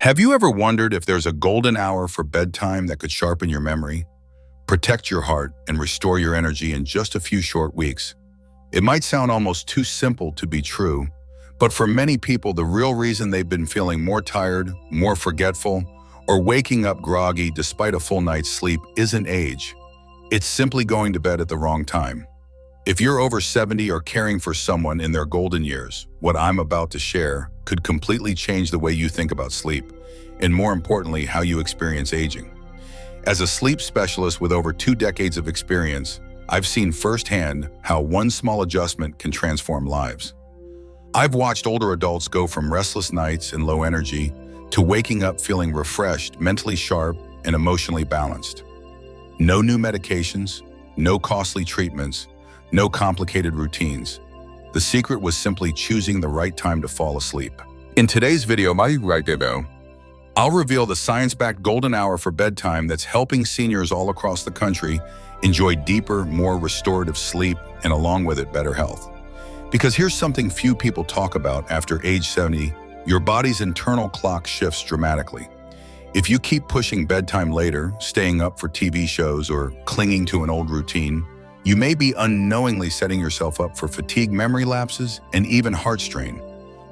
Have you ever wondered if there's a golden hour for bedtime that could sharpen your memory, protect your heart, and restore your energy in just a few short weeks? It might sound almost too simple to be true, but for many people, the real reason they've been feeling more tired, more forgetful, or waking up groggy despite a full night's sleep isn't age. It's simply going to bed at the wrong time. If you're over 70 or caring for someone in their golden years, what I'm about to share could completely change the way you think about sleep, and more importantly, how you experience aging. As a sleep specialist with over 2 decades of experience, I've seen firsthand how one small adjustment can transform lives. I've watched older adults go from restless nights and low energy to waking up feeling refreshed, mentally sharp, and emotionally balanced. No new medications, no costly treatments, no complicated routines. The secret was simply choosing the right time to fall asleep. In today's video, I'll reveal the science-backed golden hour for bedtime that's helping seniors all across the country enjoy deeper, more restorative sleep, and along with it, better health. Because here's something few people talk about after age 70, your body's internal clock shifts dramatically. If you keep pushing bedtime later, staying up for TV shows, or clinging to an old routine, you may be unknowingly setting yourself up for fatigue, memory lapses, and even heart strain.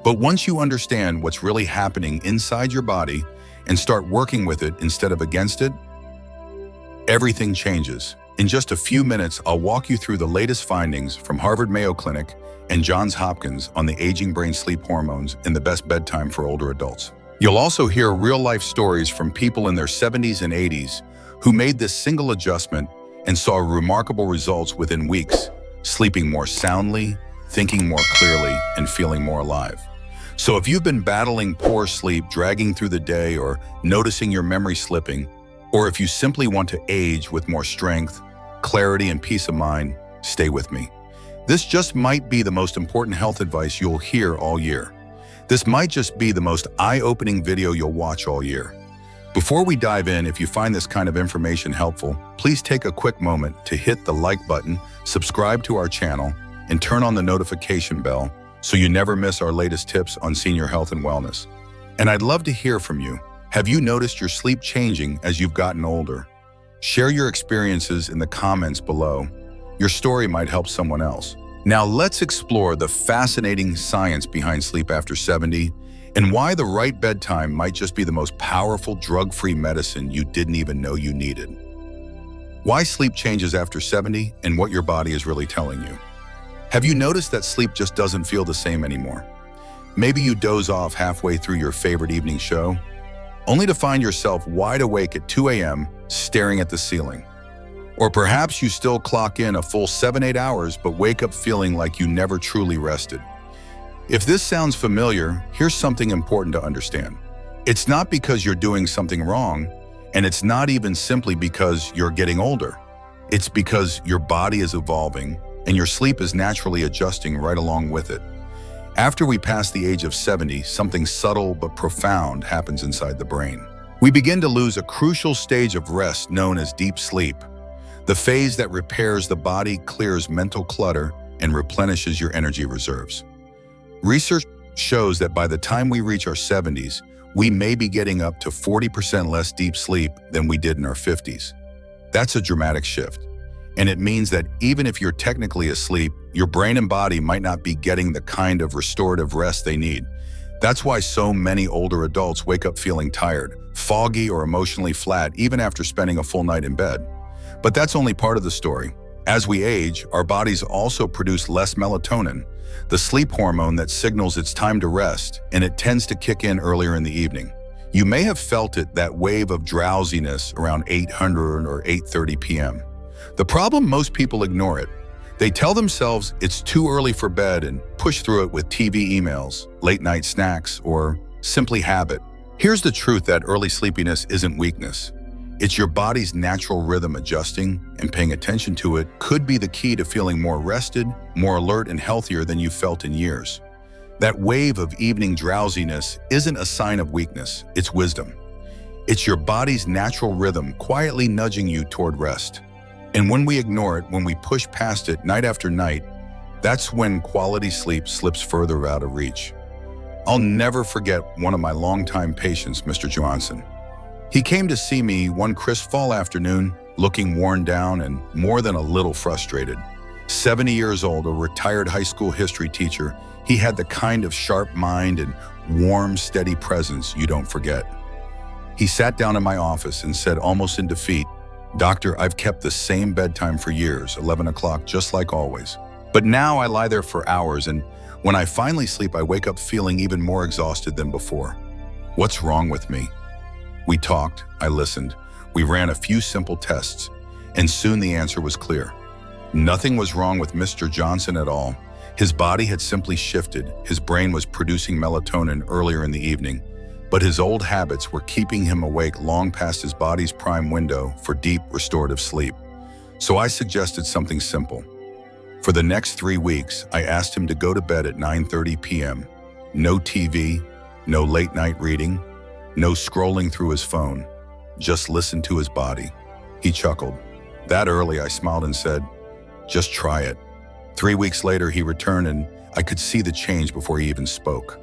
But once you understand what's really happening inside your body and start working with it instead of against it, everything changes. In just a few minutes, I'll walk you through the latest findings from Harvard Mayo Clinic and Johns Hopkins on the aging brain sleep hormones and the best bedtime for older adults. You'll also hear real-life stories from people in their 70s and 80s who made this single adjustment and saw remarkable results within weeks, sleeping more soundly, thinking more clearly, and feeling more alive. So if you've been battling poor sleep, dragging through the day, or noticing your memory slipping, or if you simply want to age with more strength, clarity, and peace of mind, stay with me. This just might be the most important health advice you'll hear all year. This might just be the most eye-opening video you'll watch all year. Before we dive in, if you find this kind of information helpful, please take a quick moment to hit the like button, subscribe to our channel, and turn on the notification bell so you never miss our latest tips on senior health and wellness. And I'd love to hear from you. Have you noticed your sleep changing as you've gotten older? Share your experiences in the comments below. Your story might help someone else. Now let's explore the fascinating science behind sleep after 70 and why the right bedtime might just be the most powerful drug-free medicine you didn't even know you needed. Why sleep changes after 70 and what your body is really telling you. Have you noticed that sleep just doesn't feel the same anymore? Maybe you doze off halfway through your favorite evening show, only to find yourself wide awake at 2 a.m. staring at the ceiling. Or perhaps you still clock in a full 7-8 hours but wake up feeling like you never truly rested. If this sounds familiar, here's something important to understand. It's not because you're doing something wrong, and it's not even simply because you're getting older. It's because your body is evolving and your sleep is naturally adjusting right along with it. After we pass the age of 70, something subtle but profound happens inside the brain. We begin to lose a crucial stage of rest known as deep sleep, the phase that repairs the body, clears mental clutter, and replenishes your energy reserves. Research shows that by the time we reach our 70s, we may be getting up to 40% less deep sleep than we did in our 50s. That's a dramatic shift. And it means that even if you're technically asleep, your brain and body might not be getting the kind of restorative rest they need. That's why so many older adults wake up feeling tired, foggy, or emotionally flat even after spending a full night in bed. But that's only part of the story. As we age, our bodies also produce less melatonin, the sleep hormone that signals it's time to rest, and it tends to kick in earlier in the evening. You may have felt it, that wave of drowsiness around 800 or 8:30 p.m. The problem, most people ignore it. They tell themselves it's too early for bed and push through it with TV emails, late night snacks, or simply habit. Here's the truth: that early sleepiness isn't weakness. It's your body's natural rhythm adjusting, and paying attention to it could be the key to feeling more rested, more alert, and healthier than you've felt in years. That wave of evening drowsiness isn't a sign of weakness, it's wisdom. It's your body's natural rhythm quietly nudging you toward rest. And when we ignore it, when we push past it night after night, that's when quality sleep slips further out of reach. I'll never forget one of my longtime patients, Mr. Johnson. He came to see me one crisp fall afternoon, looking worn down and more than a little frustrated. 70 years old, a retired high school history teacher, he had the kind of sharp mind and warm, steady presence you don't forget. He sat down in my office and said, almost in defeat, "Doctor, I've kept the same bedtime for years, 11 o'clock, just like always. But now I lie there for hours, and when I finally sleep, I wake up feeling even more exhausted than before. What's wrong with me?" We talked, I listened, we ran a few simple tests, and soon the answer was clear. Nothing was wrong with Mr. Johnson at all. His body had simply shifted, his brain was producing melatonin earlier in the evening, but his old habits were keeping him awake long past his body's prime window for deep, restorative sleep. So I suggested something simple. For the next 3 weeks, I asked him to go to bed at 9:30 p.m. No TV, no late night reading, no scrolling through his phone. Just listen to his body. He chuckled. That early, I smiled and said, "Just try it." 3 weeks later, he returned and I could see the change before he even spoke.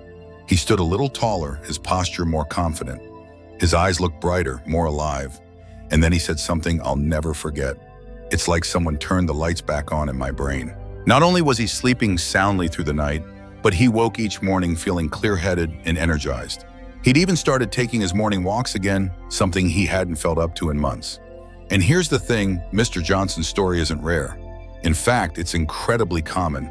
He stood a little taller, his posture more confident. His eyes looked brighter, more alive. And then he said something I'll never forget. It's like someone turned the lights back on in my brain. Not only was he sleeping soundly through the night, but he woke each morning feeling clear-headed and energized. He'd even started taking his morning walks again, something he hadn't felt up to in months. And here's the thing, Mr. Johnson's story isn't rare. In fact, it's incredibly common.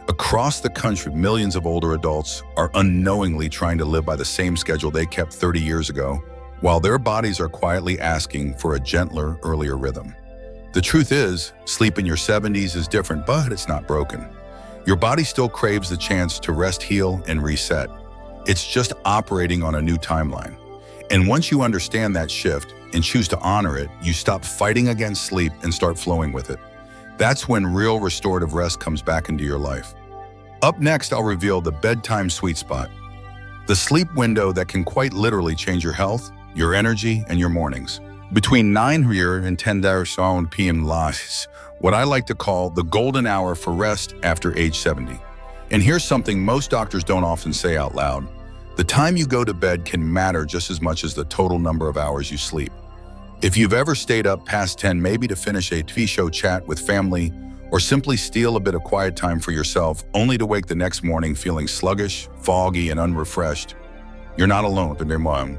Across the country, millions of older adults are unknowingly trying to live by the same schedule they kept 30 years ago, while their bodies are quietly asking for a gentler, earlier rhythm. The truth is, sleep in your 70s is different, but it's not broken. Your body still craves the chance to rest, heal, and reset. It's just operating on a new timeline. And once you understand that shift and choose to honor it, you stop fighting against sleep and start flowing with it. That's when real restorative rest comes back into your life. Up next, I'll reveal the bedtime sweet spot, the sleep window that can quite literally change your health, your energy, and your mornings. Between 9 and 10 p.m. lies what I like to call the golden hour for rest after age 70. And here's something most doctors don't often say out loud. The time you go to bed can matter just as much as the total number of hours you sleep. If you've ever stayed up past 10, maybe to finish a TV show chat with family, or simply steal a bit of quiet time for yourself, only to wake the next morning feeling sluggish, foggy, and unrefreshed, you're not alone.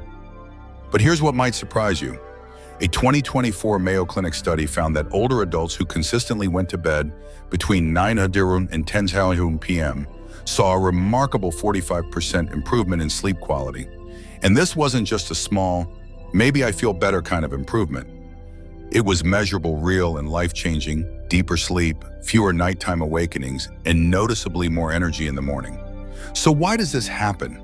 But here's what might surprise you. A 2024 Mayo Clinic study found that older adults who consistently went to bed between 9 and 10 p.m. saw a remarkable 45% improvement in sleep quality. And this wasn't just a small, maybe I feel better kind of improvement. It was measurable, real, and life-changing, deeper sleep, fewer nighttime awakenings, and noticeably more energy in the morning. So why does this happen?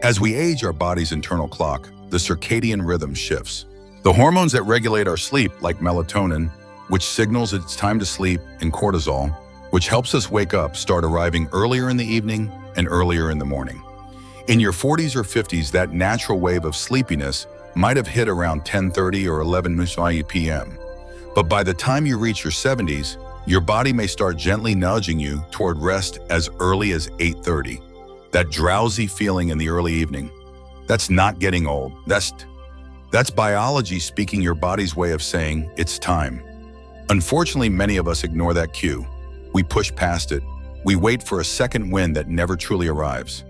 As we age, our body's internal clock, the circadian rhythm, shifts. The hormones that regulate our sleep, like melatonin, which signals it's time to sleep, and cortisol, which helps us wake up, start arriving earlier in the evening and earlier in the morning. In your 40s or 50s, that natural wave of sleepiness might have hit around 10:30 or 11 p.m. But by the time you reach your 70s, your body may start gently nudging you toward rest as early as 8:30. That drowsy feeling in the early evening, that's not getting old. That's biology speaking your body's way of saying it's time. Unfortunately, many of us ignore that cue. We push past it. We wait for a second wind that never truly arrives.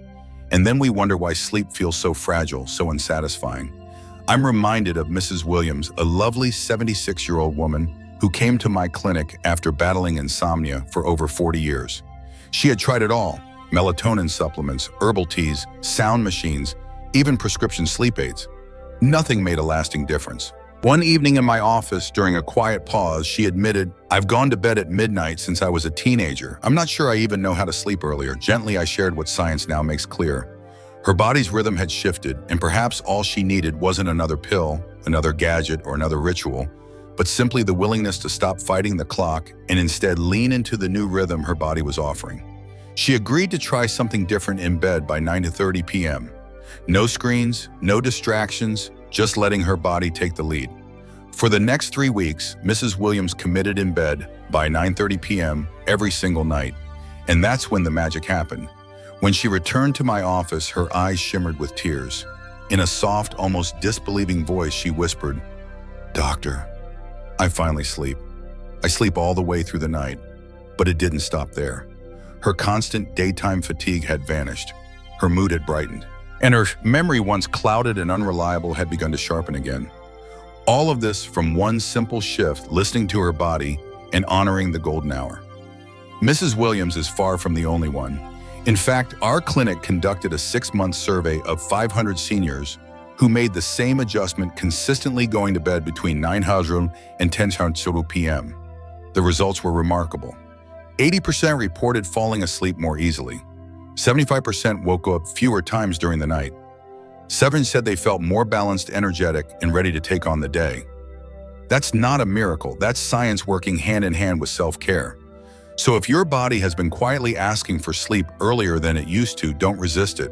And then we wonder why sleep feels so fragile, so unsatisfying. I'm reminded of Mrs. Williams, a lovely 76-year-old woman who came to my clinic after battling insomnia for over 40 years. She had tried it all: melatonin supplements, herbal teas, sound machines, even prescription sleep aids. Nothing made a lasting difference. One evening in my office, during a quiet pause, she admitted, "I've gone to bed at midnight since I was a teenager. I'm not sure I even know how to sleep earlier." Gently, I shared what science now makes clear. Her body's rhythm had shifted, and perhaps all she needed wasn't another pill, another gadget, or another ritual, but simply the willingness to stop fighting the clock and instead lean into the new rhythm her body was offering. She agreed to try something different in bed by 9:30 p.m. No screens, no distractions, just letting her body take the lead. For the next 3 weeks, Mrs. Williams committed in bed by 9:30 p.m. every single night. And that's when the magic happened. When she returned to my office, her eyes shimmered with tears. In a soft, almost disbelieving voice, she whispered, "Doctor, I finally sleep. I sleep all the way through the night." But it didn't stop there. Her constant daytime fatigue had vanished. Her mood had brightened. And her memory, once clouded and unreliable, had begun to sharpen again. All of this from one simple shift, listening to her body and honoring the golden hour. Mrs. Williams is far from the only one. In fact, our clinic conducted a 6-month survey of 500 seniors who made the same adjustment, consistently going to bed between 9:00 and 10:00 p.m. The results were remarkable. 80% reported falling asleep more easily. 75% woke up fewer times during the night. 7 said they felt more balanced, energetic, and ready to take on the day. That's not a miracle. That's science working hand in hand with self-care. So if your body has been quietly asking for sleep earlier than it used to, don't resist it.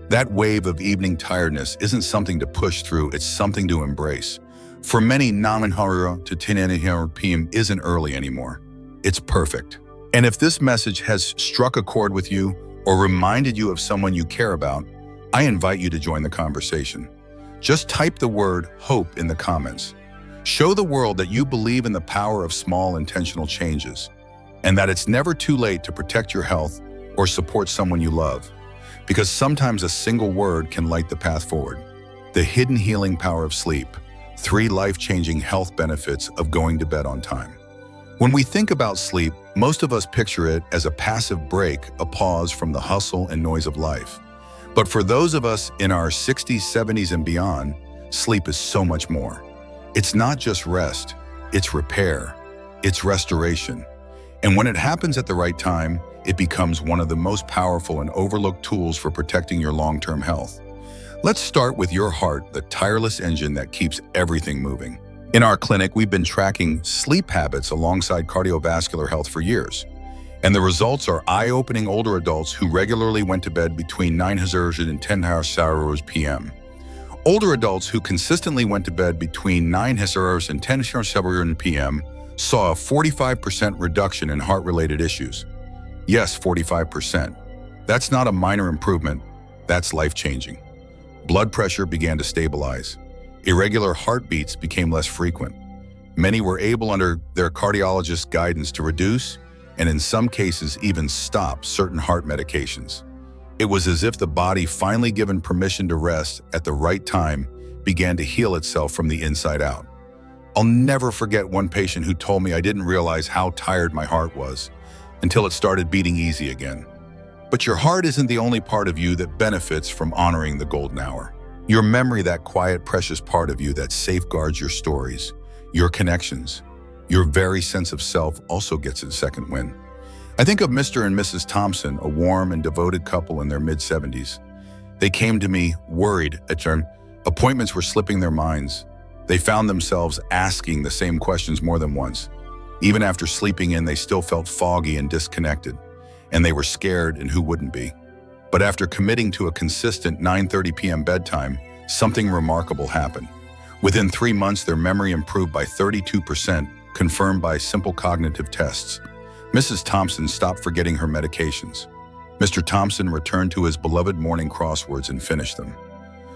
That wave of evening tiredness isn't something to push through, it's something to embrace. For many, 9:00 to 10:00 p.m. isn't early anymore. It's perfect. And if this message has struck a chord with you or reminded you of someone you care about, I invite you to join the conversation. Just type the word hope in the comments. Show the world that you believe in the power of small intentional changes, and that it's never too late to protect your health or support someone you love. Because sometimes a single word can light the path forward. The hidden healing power of sleep. 3 life-changing health benefits of going to bed on time. When we think about sleep, most of us picture it as a passive break, a pause from the hustle and noise of life. But for those of us in our 60s, 70s, and beyond, sleep is so much more. It's not just rest, it's repair, it's restoration. And when it happens at the right time, it becomes one of the most powerful and overlooked tools for protecting your long-term health. Let's start with your heart, the tireless engine that keeps everything moving. In our clinic, we've been tracking sleep habits alongside cardiovascular health for years. And the results are eye-opening. Older adults who regularly went to bed between 9:00 and 10:00 p.m. Older adults who consistently went to bed between 9:00 and 10:00 p.m. saw a 45% reduction in heart-related issues. Yes, 45%. That's not a minor improvement, that's life-changing. Blood pressure began to stabilize. Irregular heartbeats became less frequent. Many were able, under their cardiologist's guidance, to reduce, and in some cases even stop, certain heart medications. It was as if the body, finally given permission to rest at the right time, began to heal itself from the inside out. I'll never forget one patient who told me, "I didn't realize how tired my heart was until it started beating easy again." But your heart isn't the only part of you that benefits from honoring the golden hour. Your memory, that quiet, precious part of you that safeguards your stories, your connections, your very sense of self, also gets a second win. I think of Mr. and Mrs. Thompson, a warm and devoted couple in their mid-70s. They came to me worried at their appointments were slipping their minds. They found themselves asking the same questions more than once. Even after sleeping in, they still felt foggy and disconnected, and they were scared, and who wouldn't be? But after committing to a consistent 9:30 p.m. bedtime, something remarkable happened. Within 3 months, their memory improved by 32%, confirmed by simple cognitive tests. Mrs. Thompson stopped forgetting her medications. Mr. Thompson returned to his beloved morning crosswords and finished them.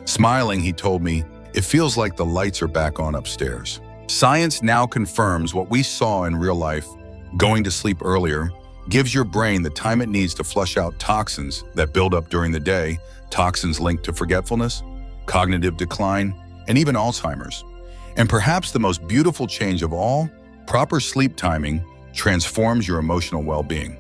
Smiling, he told me, "It feels like the lights are back on upstairs." Science now confirms what we saw in real life. Going to sleep earlier gives your brain the time it needs to flush out toxins that build up during the day, toxins linked to forgetfulness, cognitive decline, and even Alzheimer's. And perhaps the most beautiful change of all, proper sleep timing transforms your emotional well-being.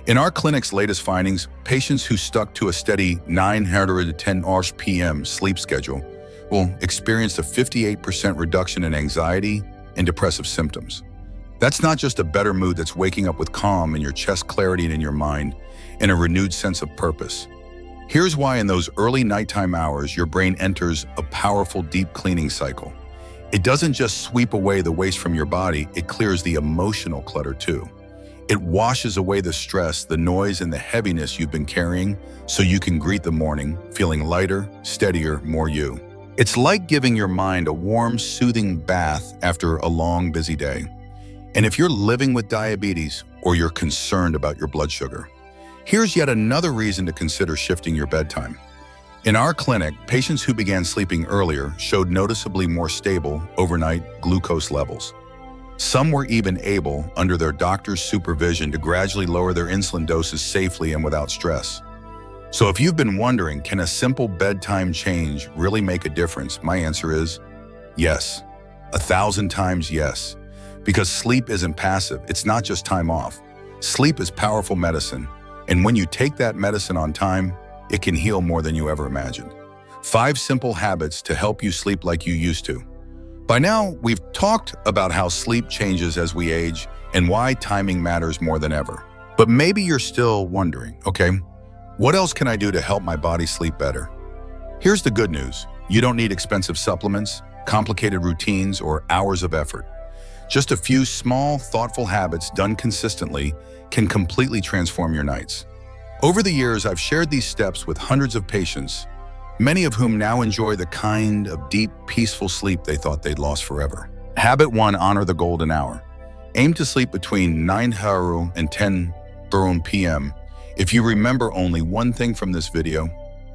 In our clinic's latest findings, patients who stuck to a steady 9:00 to 10:00 p.m. sleep schedule will experience a 58% reduction in anxiety and depressive symptoms. That's not just a better mood, that's waking up with calm in your chest, clarity in your mind, and a renewed sense of purpose. Here's why: in those early nighttime hours, your brain enters a powerful deep cleaning cycle. It doesn't just sweep away the waste from your body, it clears the emotional clutter too. It washes away the stress, the noise, and the heaviness you've been carrying, so you can greet the morning feeling lighter, steadier, more you. It's like giving your mind a warm, soothing bath after a long, busy day. And if you're living with diabetes or you're concerned about your blood sugar, Here's yet another reason to consider shifting your bedtime. In our clinic, patients who began sleeping earlier showed noticeably more stable overnight glucose levels. Some were even able, under their doctor's supervision, to gradually lower their insulin doses safely and without stress. So if you've been wondering, can a simple bedtime change really make a difference? My answer is yes. 1,000 times yes. Because sleep isn't passive, it's not just time off. Sleep is powerful medicine, and when you take that medicine on time, it can heal more than you ever imagined. 5 simple habits to help you sleep like you used to. By now, we've talked about how sleep changes as we age and why timing matters more than ever. But maybe you're still wondering, okay, what else can I do to help my body sleep better? Here's the good news. You don't need expensive supplements, complicated routines, or hours of effort. Just a few small, thoughtful habits done consistently can completely transform your nights. Over the years, I've shared these steps with hundreds of patients, many of whom now enjoy the kind of deep, peaceful sleep they thought they'd lost forever. Habit 1, honor the golden hour. Aim to sleep between 9 and 10 p.m. If you remember only one thing from this video,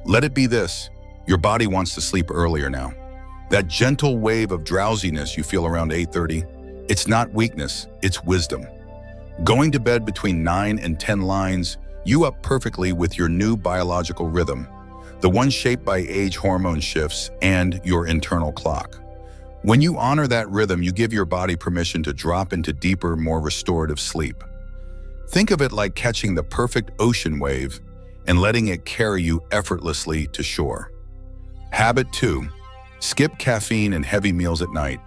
let it be this: your body wants to sleep earlier now. That gentle wave of drowsiness you feel around 8:30, it's not weakness, it's wisdom. Going to bed between 9 and 10 lines you up perfectly with your new biological rhythm, the one shaped by age hormone shifts and your internal clock. When you honor that rhythm, you give your body permission to drop into deeper, more restorative sleep. Think of it like catching the perfect ocean wave and letting it carry you effortlessly to shore. Habit 2, skip caffeine and heavy meals at night.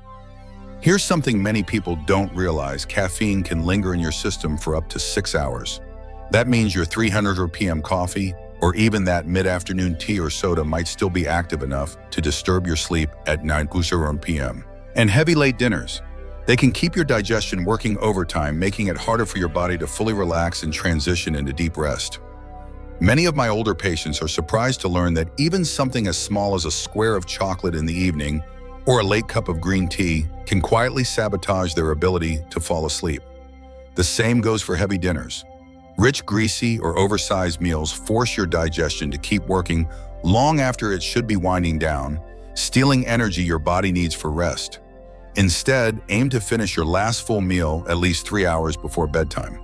Here's something many people don't realize: caffeine can linger in your system for up to 6 hours. That means your 300 p.m. coffee or even that mid-afternoon tea or soda might still be active enough to disturb your sleep at 9 p.m. And heavy late dinners. They can keep your digestion working overtime, making it harder for your body to fully relax and transition into deep rest. Many of my older patients are surprised to learn that even something as small as a square of chocolate in the evening or a late cup of green tea can quietly sabotage their ability to fall asleep. The same goes for heavy dinners. Rich, greasy, or oversized meals force your digestion to keep working long after it should be winding down, stealing energy your body needs for rest. Instead, aim to finish your last full meal at least 3 hours before bedtime.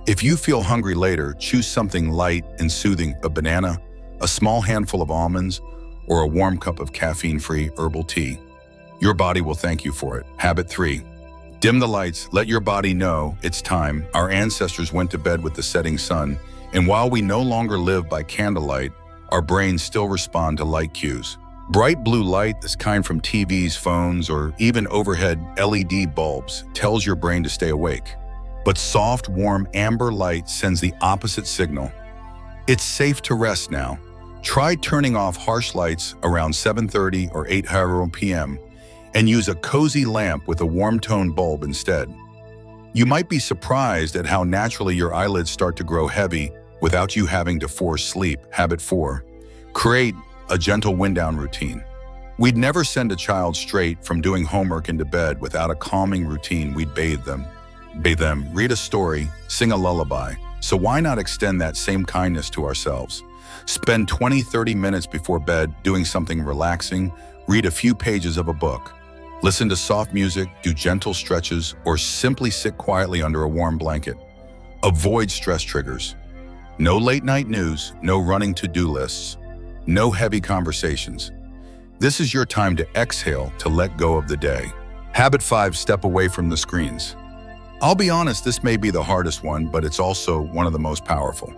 If you feel hungry later, choose something light and soothing: a banana, a small handful of almonds, or a warm cup of caffeine-free herbal tea. Your body will thank you for it. Habit 3, dim the lights. Let your body know it's time. Our ancestors went to bed with the setting sun, and while we no longer live by candlelight, our brains still respond to light cues. Bright blue light, this kind from TVs, phones, or even overhead LED bulbs, tells your brain to stay awake. But soft, warm amber light sends the opposite signal. It's safe to rest now. Try turning off harsh lights around 7:30 or 8 p.m. and use a cozy lamp with a warm-toned bulb instead. You might be surprised at how naturally your eyelids start to grow heavy without you having to force sleep. Habit 4, create a gentle wind-down routine. We'd never send a child straight from doing homework into bed without a calming routine. We'd bathe them, read a story, sing a lullaby. So why not extend that same kindness to ourselves? Spend 20-30 minutes before bed doing something relaxing. Read a few pages of a book. Listen to soft music, do gentle stretches, or simply sit quietly under a warm blanket. Avoid stress triggers. No late-night news, no running to-do lists, no heavy conversations. This is your time to exhale, to let go of the day. Habit 5, step away from the screens. I'll be honest, this may be the hardest one, but it's also one of the most powerful.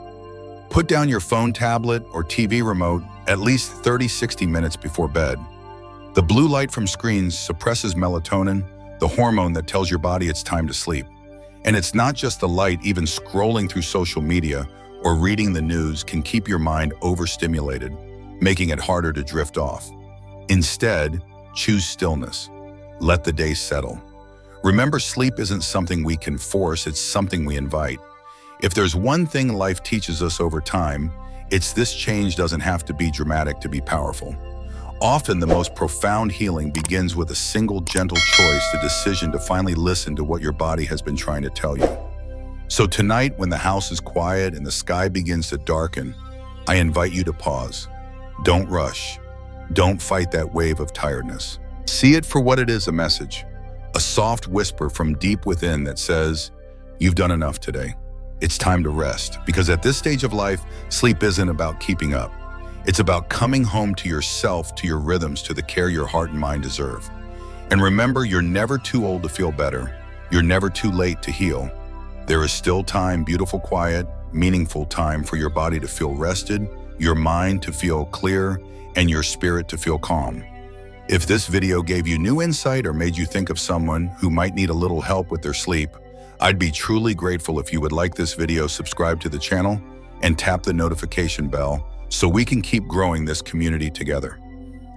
Put down your phone, tablet, or TV remote at least 30-60 minutes before bed. The blue light from screens suppresses melatonin, the hormone that tells your body it's time to sleep. And it's not just the light. Even scrolling through social media or reading the news can keep your mind overstimulated, making it harder to drift off. Instead, choose stillness. Let the day settle. Remember, sleep isn't something we can force, it's something we invite. If there's one thing life teaches us over time, it's this: change doesn't have to be dramatic to be powerful. Often the most profound healing begins with a single gentle choice, the decision to finally listen to what your body has been trying to tell you. So tonight, when the house is quiet and the sky begins to darken, I invite you to pause. Don't rush. Don't fight that wave of tiredness. See it for what it is, a message. A soft whisper from deep within that says, you've done enough today. It's time to rest, because at this stage of life, sleep isn't about keeping up. It's about coming home to yourself, to your rhythms, to the care your heart and mind deserve. And remember, you're never too old to feel better. You're never too late to heal. There is still time, beautiful, quiet, meaningful time for your body to feel rested, your mind to feel clear, and your spirit to feel calm. If this video gave you new insight or made you think of someone who might need a little help with their sleep, I'd be truly grateful if you would like this video, subscribe to the channel, and tap the notification bell so we can keep growing this community together.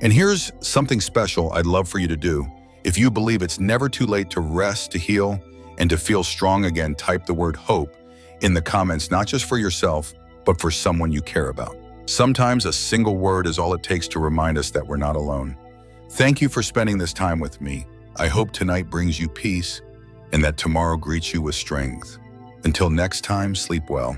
And here's something special I'd love for you to do. If you believe it's never too late to rest, to heal, and to feel strong again, type the word hope in the comments, not just for yourself, but for someone you care about. Sometimes a single word is all it takes to remind us that we're not alone. Thank you for spending this time with me. I hope tonight brings you peace and that tomorrow greets you with strength. Until next time, sleep well.